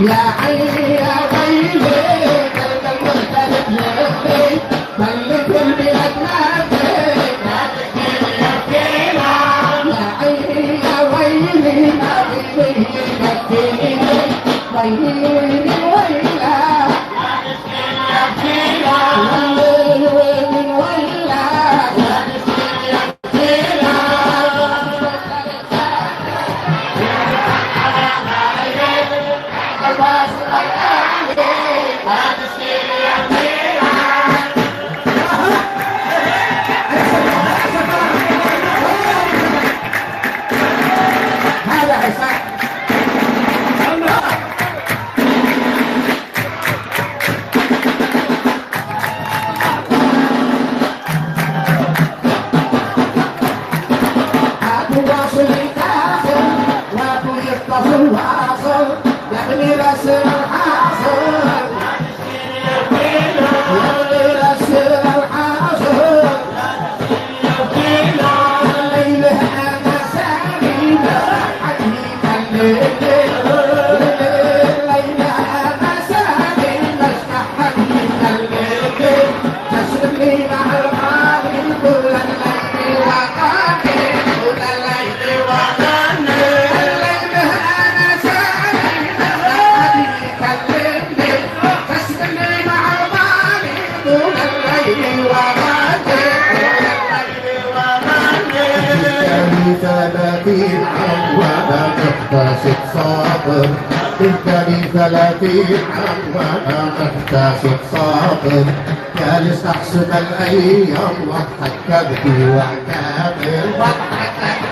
يا عيني يا ويلي قلب المغترب يبكي خليك البلاد ناديك يا عيني يا ويلي ما بدي يبكيني ويلي ويلا ويلي ويلا الواصل يبني راس الحاصل يبني راس الحاصل الليله انا سعيد حبيب الليل الليله انا سعيد حبيب الليل تسلمي مع الغالي كل الليل وقاكي كل الليل وقاكي ثلاثين عام وانا محتاج صابر انت لي 30 عام وانا محتاج صابر جالس احسب الايام واضحك كبدي واعتبر واضحك